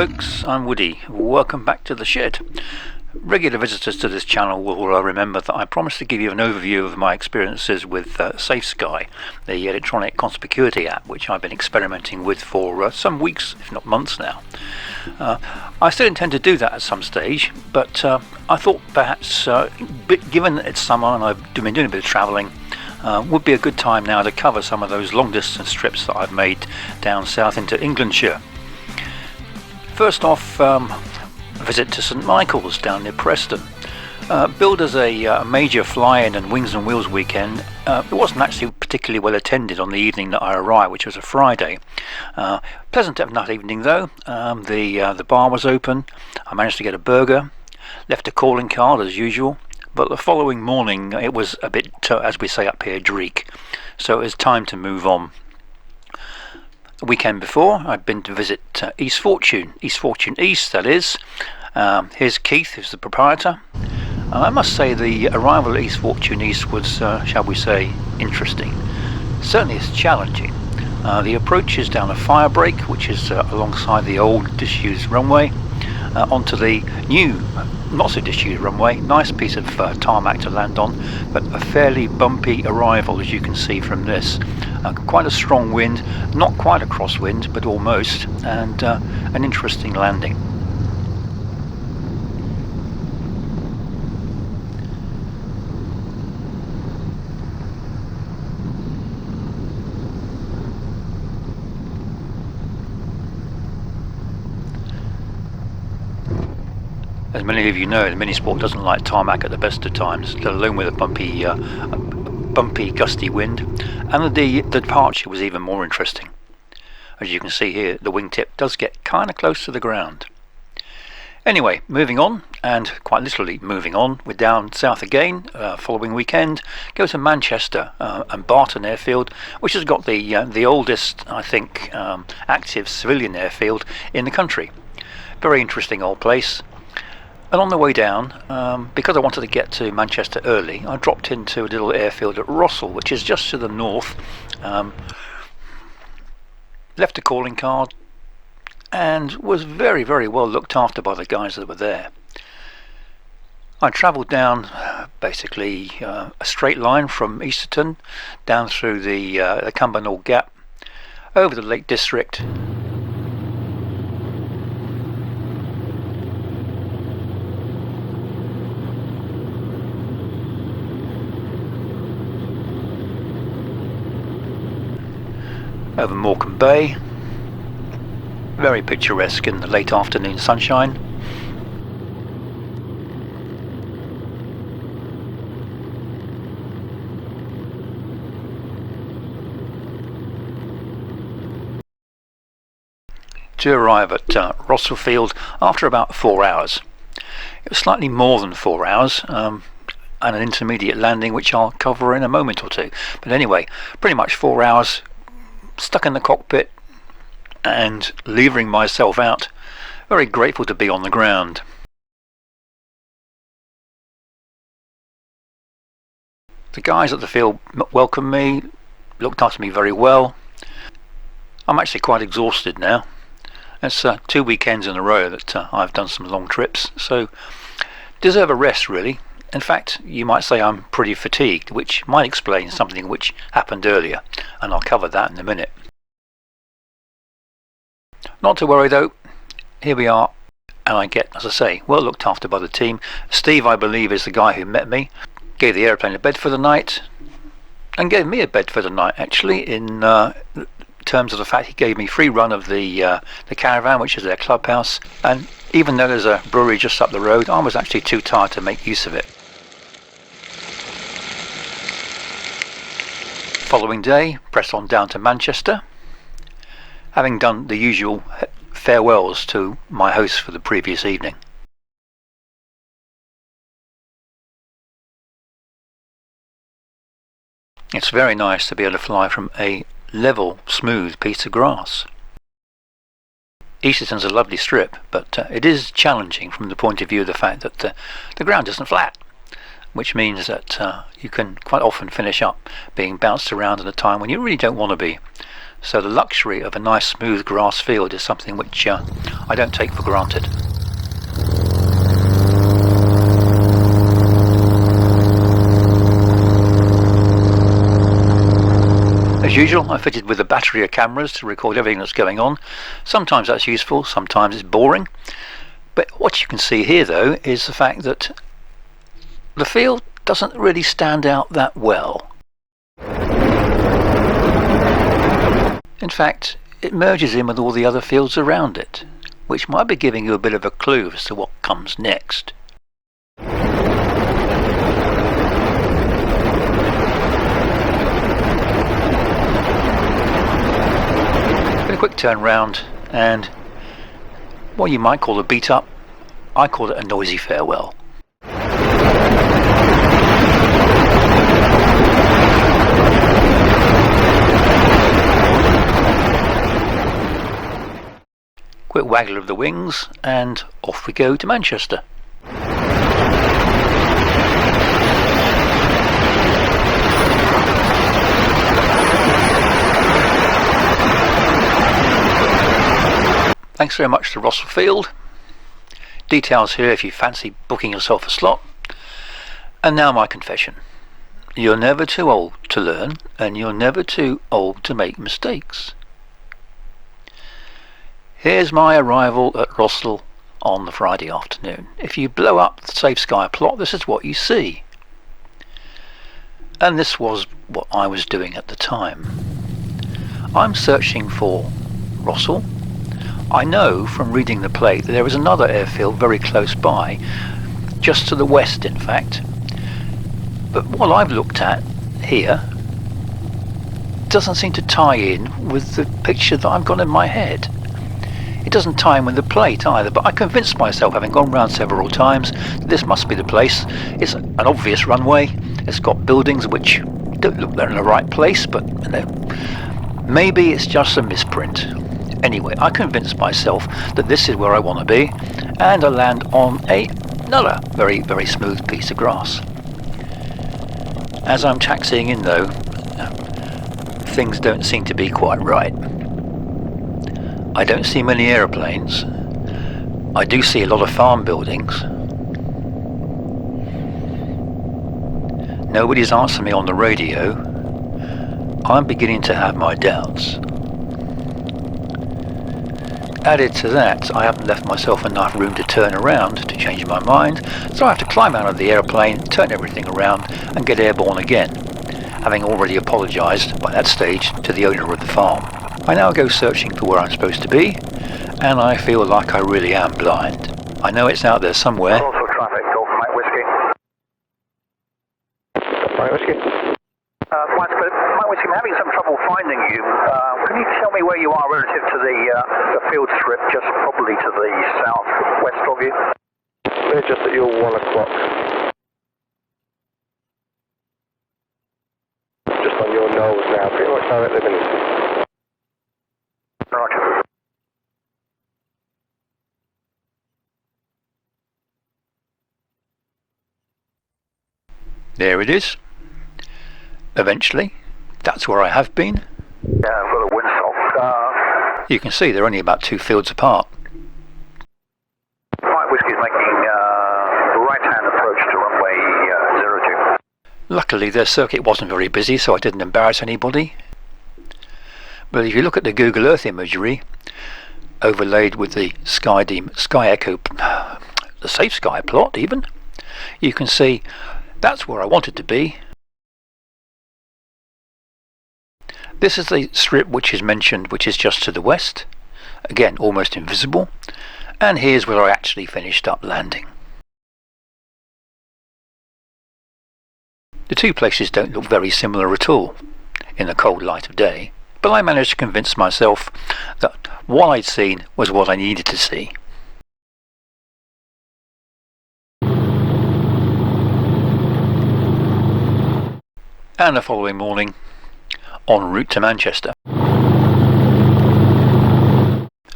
folks, I'm Woody. Welcome back to the shed. Regular visitors to this channel will remember that I promised to give you an overview of my experiences with Safe Sky, the electronic conspicuity app which I've been experimenting with for some weeks, if not months now. I still intend to do that at some stage, but I thought perhaps, given that it's summer and I've been doing a bit of travelling, would be a good time now to cover some of those long distance trips that I've made down south into Englandshire. First off, a visit to St Michael's down near Preston. Billed as a major fly-in and Wings and Wheels weekend, it wasn't actually particularly well attended on the evening that I arrived, which was a Friday. Pleasant enough evening though. The bar was open. I managed to get a burger, left a calling card as usual, but the following morning it was a bit, as we say up here, dreek, so it was time to move on. The weekend before, I'd been to visit East Fortune East, that is. Here's Keith, who's the proprietor. I must say the arrival at East Fortune East was, shall we say, interesting. Certainly it's challenging. The approach is down a fire break, which is alongside the old disused runway, onto the new, not so disused runway. Nice piece of tarmac to land on, but a fairly bumpy arrival, as you can see from this. Quite a strong wind, not quite a crosswind, but almost, and an interesting landing. As many of you know, the Minisport doesn't like tarmac at the best of times, let alone with a bumpy, gusty wind. And the departure was even more interesting. As you can see here, the wingtip does get kind of close to the ground. Anyway, moving on, and quite literally moving on, we're down south again. Following weekend, go to Manchester and Barton Airfield, which has got the oldest, I think, active civilian airfield in the country. Very interesting old place. And on the way down, because I wanted to get to Manchester early, I dropped into a little airfield at Rossall, which is just to the north. Left a calling card and was very, very well looked after by the guys that were there. I travelled down basically a straight line from Easterton down through the Cumbernauld Gap, over the Lake District, over Morecambe Bay, very picturesque in the late afternoon sunshine. To arrive at Rossall Field after about 4 hours. It was slightly more than 4 hours, and an intermediate landing which I'll cover in a moment or two. But anyway, pretty much 4 hours stuck in the cockpit and levering myself out. Very grateful to be on the ground. The guys at the field welcomed me, looked after me very well. I'm actually quite exhausted now. It's 2 weekends in a row that I've done some long trips, so deserve a rest really. In fact, you might say I'm pretty fatigued, which might explain something which happened earlier, and I'll cover that in a minute. Not to worry though, here we are, and I get, as I say, well looked after by the team. Steve, I believe, is the guy who met me, gave the airplane a bed for the night, and gave me a bed for the night actually, in terms of the fact he gave me free run of the caravan, which is their clubhouse, and even though there's a brewery just up the road, I was actually too tired to make use of it. Following day, pressed on down to Manchester, having done the usual farewells to my hosts for the previous evening. It's very nice to be able to fly from a level, smooth piece of grass. Easterton's a lovely strip, but it is challenging from the point of view of the fact that the ground isn't flat, which means that you can quite often finish up being bounced around at a time when you really don't want to be. So the luxury of a nice smooth grass field is something which I don't take for granted. As usual, I fitted with a battery of cameras to record everything that's going on. Sometimes that's useful, sometimes it's boring. But what you can see here though is the fact that the field doesn't really stand out that well. In fact, it merges in with all the other fields around it, which might be giving you a bit of a clue as to what comes next. A quick turn round and what you might call a beat up, I call it a noisy farewell. Quick waggle of the wings and off we go to Manchester. Thanks very much to Russell Field. Details here if you fancy booking yourself a slot. And now my confession. You're never too old to learn, and you're never too old to make mistakes. Here's my arrival at Russell on the Friday afternoon. If you blow up the Safe Sky plot, this is what you see. And this was what I was doing at the time. I'm searching for Russell. I know from reading the plate that there is another airfield very close by, just to the west in fact. But what I've looked at here doesn't seem to tie in with the picture that I've got in my head. It doesn't tie in with the plate either, but I convinced myself, having gone round several times, that this must be the place. It's an obvious runway, it's got buildings which don't look they're in the right place, but you know, maybe it's just a misprint. Anyway, I convinced myself that this is where I want to be, and I land on another very, very smooth piece of grass. As I'm taxiing in though, things don't seem to be quite right. I don't see many aeroplanes. I do see a lot of farm buildings. Nobody's answering me on the radio. I'm beginning to have my doubts. Added to that, I haven't left myself enough room to turn around to change my mind, so I have to climb out of the aeroplane, turn everything around and get airborne again, having already apologised by that stage to the owner of the farm. I now go searching for where I'm supposed to be, and I feel like I really am blind. I know it's out there somewhere. Also traffic, Golf Mike Whiskey. Mike Whiskey. Mike Whiskey, I'm having some trouble finding you. Can you tell me where you are relative to the field strip, just probably to the southwest of you? We're just at your 1 o'clock. Just on your nose now, pretty much directly beneath. Roger. There it is. Eventually, that's where I have been. Yeah, I've got a windsock. You can see they're only about 2 fields apart. Mike Whiskey's making right-hand approach to runway 02. Luckily their circuit wasn't very busy, so I didn't embarrass anybody. But if you look at the Google Earth imagery, overlaid with the Sky Echo, the Safe Sky plot even, you can see that's where I wanted to be. This is the strip which is mentioned, which is just to the west, again almost invisible, and here's where I actually finished up landing. The two places don't look very similar at all in the cold light of day, but I managed to convince myself that what I'd seen was what I needed to see. And the following morning, en route to Manchester.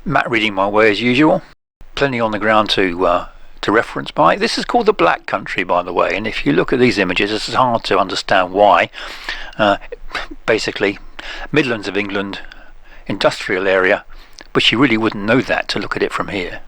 Map reading my way as usual, plenty on the ground to reference by. This is called the Black Country, by the way, and if you look at these images it's hard to understand why. Basically, Midlands of England, industrial area, but you really wouldn't know that to look at it from here.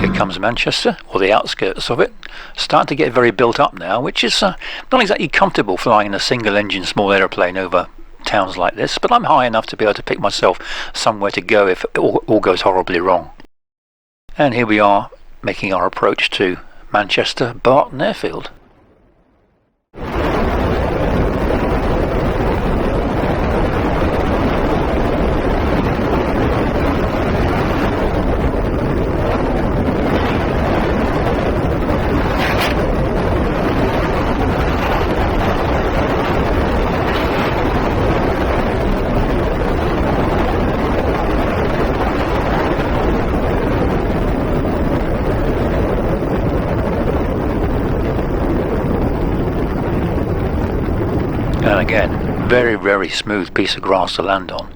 Here comes Manchester, or the outskirts of it, starting to get very built up now, which is not exactly comfortable flying in a single engine small aeroplane over towns like this, but I'm high enough to be able to pick myself somewhere to go if it all goes horribly wrong. And here we are making our approach to Manchester Barton Airfield. And again, very smooth piece of grass to land on,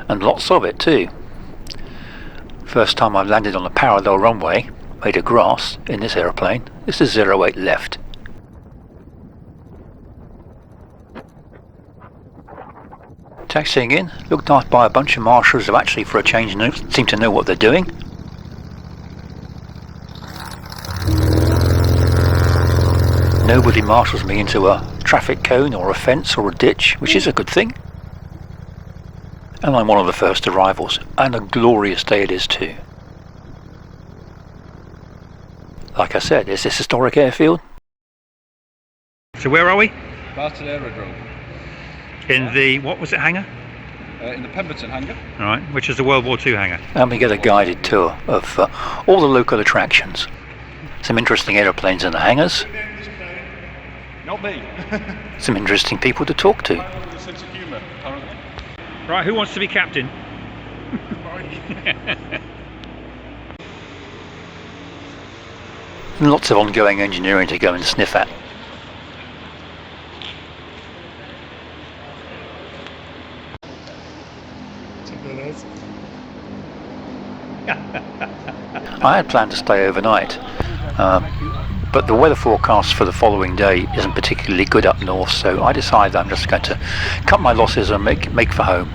and lots of it too. First time I've landed on a parallel runway made of grass in this aeroplane. This is 08 left. Taxiing in, looked after by a bunch of marshals who actually for a change seem to know what they're doing. Nobody marshals me into a traffic cone or a fence or a ditch, which is a good thing. And I'm one of the first arrivals, and a glorious day it is too. Like I said, it's this historic airfield. So where are we? Barton Aerodrome. In the, what was it, hangar? In the Pemberton hangar. Alright, which is the World War II hangar. And we get a guided tour of all the local attractions. Some interesting aeroplanes in the hangars. Not me. Some interesting people to talk to. Sense of humour, apparently. Right, who wants to be captain? And lots of ongoing engineering to go and sniff at. I had planned to stay overnight, but the weather forecast for the following day isn't particularly good up north, so I decided I'm just going to cut my losses and make for home.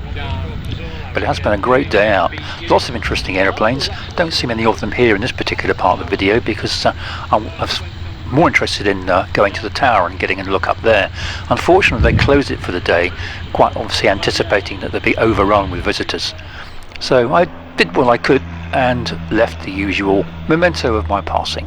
But it has been a great day out. Lots of interesting aeroplanes. Don't see many of them here in this particular part of the video because I was more interested in going to the tower and getting a look up there. Unfortunately, they closed it for the day, quite obviously anticipating that they'd be overrun with visitors. So I did what I could and left the usual memento of my passing.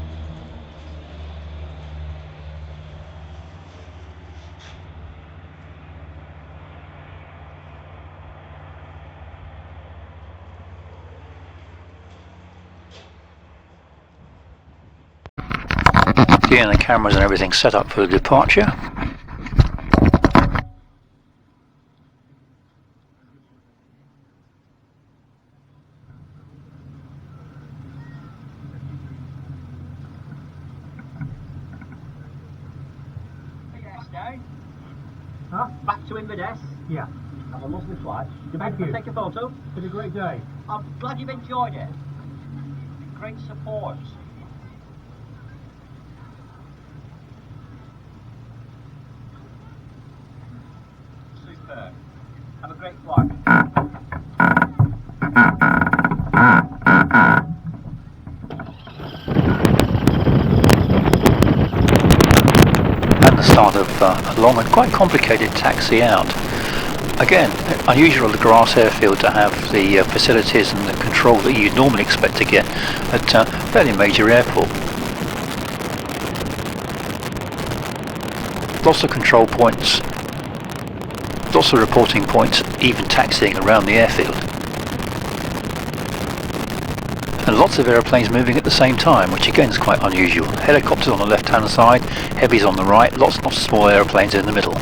Getting the cameras and everything set up for the departure. Huh? Back to Inverness. Yeah. Have a lovely flight. Thank you. Take a photo. It's been a great day. I'm glad you've enjoyed it. Great support. Superb. Have a great flight. And the start of a long and quite complicated taxi out. Again, unusual at the grass airfield to have the facilities and the control that you'd normally expect to get at a fairly major airport. Lots of control points, lots of reporting points, even taxiing around the airfield. And lots of aeroplanes moving at the same time, which again is quite unusual. Helicopters on the left hand side, heavies on the right, lots of small aeroplanes in the middle.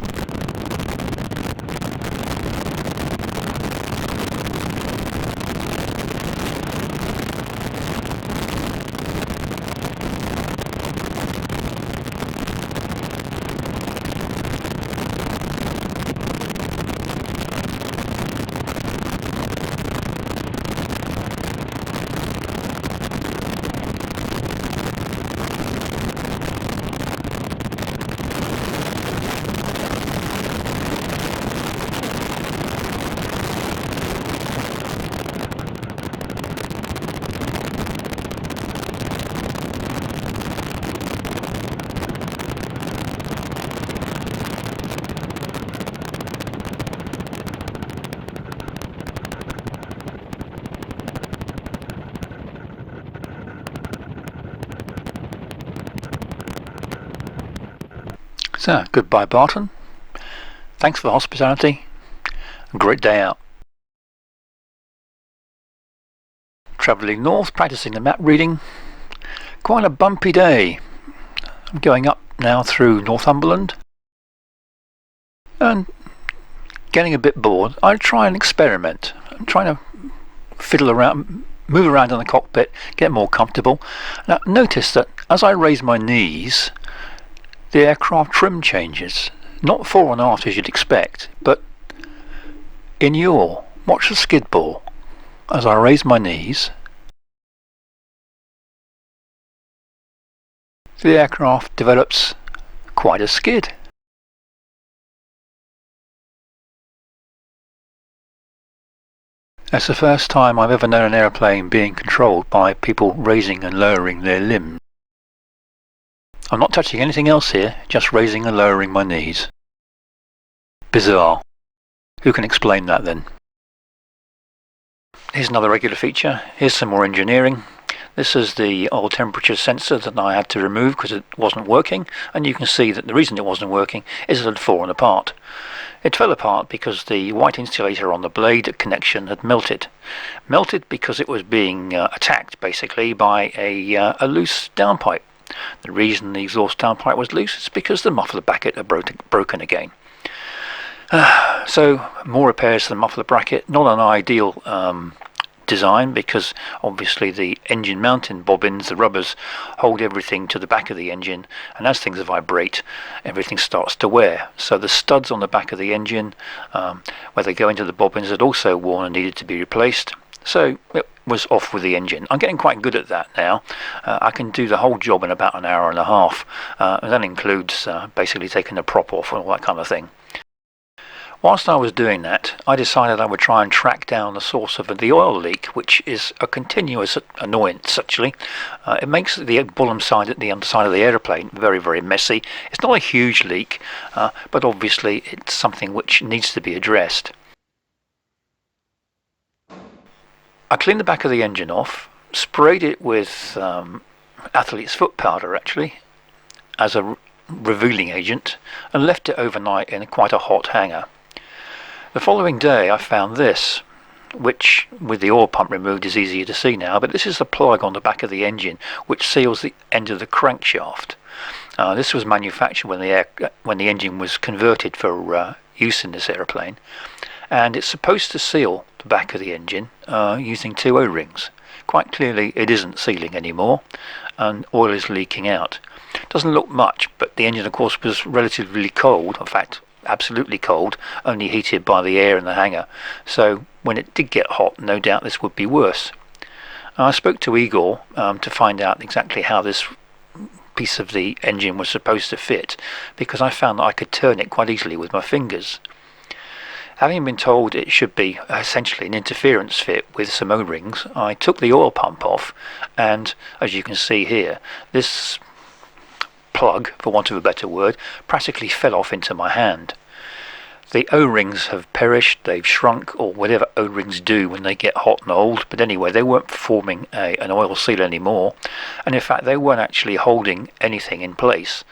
So, goodbye Barton. Thanks for the hospitality. A great day out. Travelling north, practicing the map reading. Quite a bumpy day. I'm going up now through Northumberland and getting a bit bored. I try and experiment. I'm trying to fiddle around, move around in the cockpit, get more comfortable. Now notice that as I raise my knees, the aircraft trim changes. Not fore and aft as you'd expect, but in yaw. Watch the skid ball. As I raise my knees, the aircraft develops quite a skid. That's the first time I've ever known an airplane being controlled by people raising and lowering their limbs. I'm not touching anything else here, just raising and lowering my knees. Bizarre. Who can explain that then? Here's another regular feature. Here's some more engineering. This is the oil temperature sensor that I had to remove because it wasn't working, and you can see that the reason it wasn't working is it had fallen apart. It fell apart because the white insulator on the blade connection had melted. Melted because it was being attacked basically by a loose downpipe. The reason the exhaust downpipe was loose is because the muffler bracket had broken again. So more repairs to the muffler bracket. Not an ideal design because obviously the engine mounting bobbins, the rubbers, hold everything to the back of the engine, and as things vibrate everything starts to wear. So the studs on the back of the engine, where they go into the bobbins, had also worn and needed to be replaced. So it was off with the engine. I'm getting quite good at that now. I can do the whole job in about an hour and a half, and that includes basically taking the prop off and all that kind of thing. Whilst I was doing that, I decided I would try and track down the source of the oil leak, which is a continuous annoyance actually. It makes the bottom side, the underside of the aeroplane, very, very messy. It's not a huge leak, but obviously it's something which needs to be addressed. I cleaned the back of the engine off, sprayed it with athlete's foot powder actually, as a revealing agent, and left it overnight in quite a hot hangar. The following day I found this, which with the oil pump removed is easier to see now, but this is the plug on the back of the engine which seals the end of the crankshaft. This was manufactured when the engine was converted for use in this aeroplane, and it's supposed to seal the back of the engine using two O-rings. Quite clearly it isn't sealing anymore, and oil is leaking out. Doesn't look much, but the engine of course was relatively cold, in fact absolutely cold, only heated by the air in the hangar, so when it did get hot no doubt this would be worse. I spoke to Igor to find out exactly how this piece of the engine was supposed to fit, because I found that I could turn it quite easily with my fingers. Having been told it should be essentially an interference fit with some O-rings, I took the oil pump off, and as you can see here, this plug, for want of a better word, practically fell off into my hand. The O-rings have perished, they've shrunk, or whatever O-rings do when they get hot and old, but anyway they weren't forming an oil seal anymore, and in fact they weren't actually holding anything in place.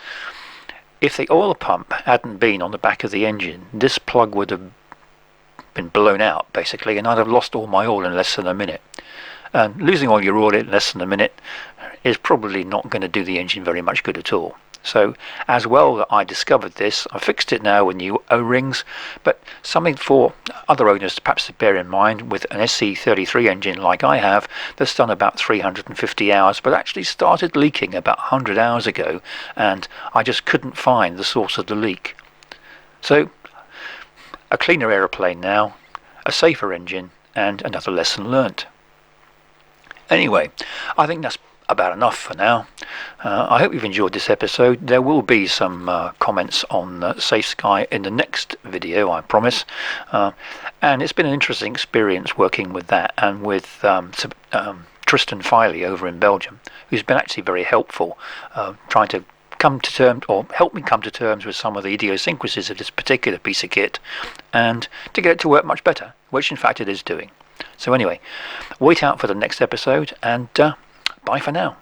If the oil pump hadn't been on the back of the engine, this plug would have been blown out basically, and I'd have lost all my oil in less than a minute. And losing all your oil in less than a minute is probably not going to do the engine very much good at all. So as well that I discovered this, I fixed it now with new O-rings, but something for other owners to perhaps bear in mind with an SC33 engine like I have that's done about 350 hours but actually started leaking about 100 hours ago, and I just couldn't find the source of the leak. So a cleaner aeroplane now, a safer engine, and another lesson learnt. Anyway, I think that's about enough for now. I hope you've enjoyed this episode. There will be some comments on Safe Sky in the next video, I promise. And it's been an interesting experience working with that, and with Tristan Filey over in Belgium, who's been actually very helpful, trying to come to terms, or help me come to terms with some of the idiosyncrasies of this particular piece of kit, and to get it to work much better, which in fact it is doing. So anyway, wait out for the next episode, and bye for now.